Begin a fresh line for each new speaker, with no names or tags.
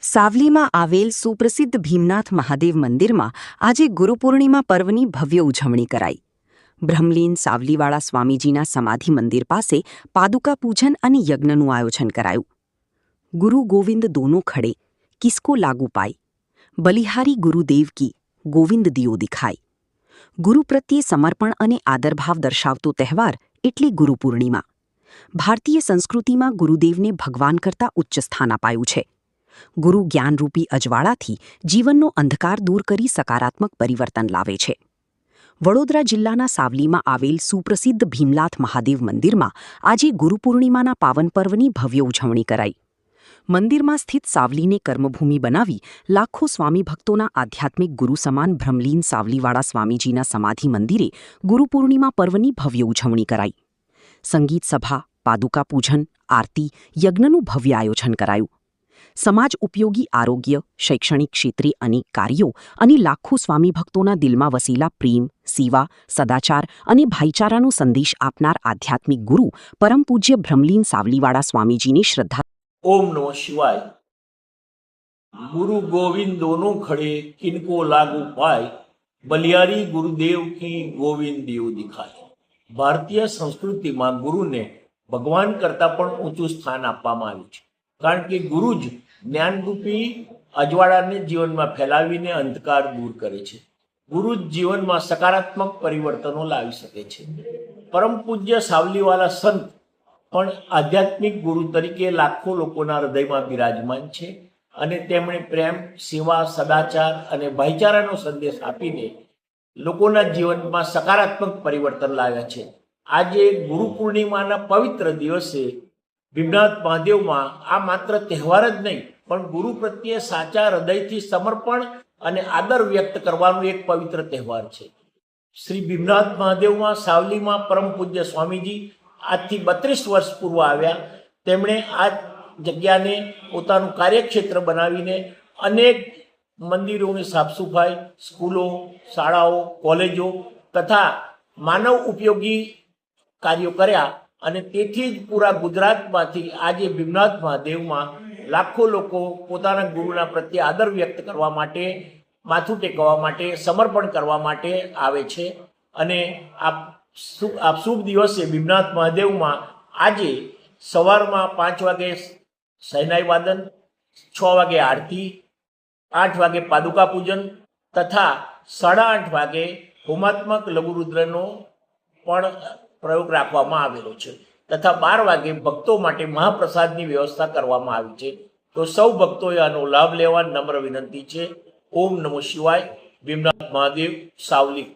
સાવલીમાં આવેલ સુપ્રસિદ્ધ ભીમનાથ મહાદેવ મંદિરમાં આજે ગુરુપૂર્ણિમા પર્વની ભવ્ય ઉજવણી કરાઈ. બ્રહ્મલીન સાવલીવાળા સ્વામીજીના સમાધિ મંદિર પાસે પાદુકા પૂજન અને યજ્ઞનું આયોજન કરાયું. ગુરુ ગોવિંદ દોનો ખડે, કિસકો લાગુ પાય, બલિહારી ગુરુદેવ કી, ગોવિંદ દિયો દિખાય. ગુરુ પ્રત્યે સમર્પણ અને આદરભાવ દર્શાવતો તહેવાર એટલે ગુરુપૂર્ણિમા. ભારતીય સંસ્કૃતિમાં ગુરુદેવને ભગવાન કરતાં ઉચ્ચ સ્થાન અપાયું છે. ગુરુ જ્ઞાનરૂપી અજવાળાથી જીવનનો અંધકાર દૂર કરી સકારાત્મક પરિવર્તન લાવે છે. વડોદરા જિલ્લાના સાવલીમાં આવેલ સુપ્રસિદ્ધ ભીમનાથ મહાદેવ મંદિરમાં આજે ગુરુપૂર્ણિમાના પાવન પર્વની ભવ્ય ઉજવણી કરાઈ. મંદિરમાં સ્થિત સાવલીને કર્મભૂમિ બનાવી લાખો સ્વામી ભક્તોના આધ્યાત્મિક ગુરુ સમાન બ્રહ્મલીન સાવલીવાળા સ્વામીજીના સમાધિ મંદિરે ગુરુપૂર્ણિમા પર્વની ભવ્ય ઉજવણી કરાઈ. સંગીત સભા, પાદુકા પૂજન, આરતી, યજ્ઞનું ભવ્ય આયોજન કરાયું. સમાજ ઉપયોગી આરોગ્ય, શૈક્ષણિક ક્ષેત્રે અનેક કાર્યો અને લાખો સ્વામી ભક્તોના દિલમાં વસેલા પ્રેમ, સેવા, સદાચાર અને ભાઈચારાનો સંદેશ આપનાર આધ્યાત્મિક ગુરુ પરમ પૂજ્ય બ્રહ્મલીન સાવલીવાળા સ્વામીજીની શ્રદ્ધા.
ओम नमः शिवाय। गुरु गोविंद दोनों खड़े, किनको लागू पाए, बलियारी गुरुदेव की गोविंद देव दिखाए। ભારતીય સંસ્કૃતિમાં ગુરુને ભગવાન કરતાં પણ ઊંચું સ્થાન આપવામાં આવ્યું છે, કારણ કે ગુરુ જ જ્ઞાનરૂપી અજવાળાને જીવનમાં ફેલાવીને અંધકાર દૂર કરે છે. ગુરુ જ જીવનમાં સકારાત્મક પરિવર્તનો લાવી શકે છે. પરમ પૂજ્ય સાવલીવાલા સંત પણ આધ્યાત્મિક ગુરુ તરીકે લાખો લોકોના હૃદયમાં બિરાજમાન છે અને તેમણે પ્રેમ, સેવા, સદાચાર અને ભાઈચારાનો સંદેશ આપીને લોકોના જીવનમાં સકારાત્મક પરિવર્તન લાવ્યા છે. આજે ગુરુ પૂર્ણિમાના પવિત્ર દિવસે ભીમનાથ મહાદેવમાં આ માત્ર તહેવાર જ નહીં, પણ ગુરુ પ્રત્યે સાચા હૃદયથી સમર્પણ અને આદર વ્યક્ત કરવાનો એક પવિત્ર તહેવાર છે. શ્રી ભીમનાથ મહાદેવમાં સાવલીમાં પરમ પૂજ્ય સ્વામીજી આજથી 32 વર્ષ પૂર્વ આવ્યા. તેમણે આ જગ્યાને પોતાનું કાર્યક્ષેત્ર બનાવીને અનેક મંદિરોની સાફ સફાઈ, સ્કૂલો, શાળાઓ, કોલેજો તથા માનવ ઉપયોગી કાર્યો કર્યા અને તેથી જ પૂરા ગુજરાતમાંથી આજે ભીમનાથ મહાદેવમાં લાખો લોકો પોતાના ગુરુના પ્રત્યે આદર વ્યક્ત કરવા માટે, માથું ટેકવવા માટે, સમર્પણ કરવા માટે આવે છે. અને આ શુભ દિવસે ભીમનાથ મહાદેવમાં આજે સવારમાં 5 વાગે શહેનાઈ વાદન, 6 વાગે આરતી, 8 વાગે પાદુકા પૂજન તથા 8:30 વાગે હોમાત્મક લઘુરુદ્રનો પણ પ્રયોગ રાખવામાં આવેલો છે તથા 12 વાગે ભક્તો માટે મહાપ્રસાદની વ્યવસ્થા કરવામાં આવી છે. તો સૌ ભક્તોએ આનો લાભ લેવા નમ્ર વિનંતી છે. ઓમ નમઃ શિવાય. ભીમનાથ મહાદેવ, સાવલી.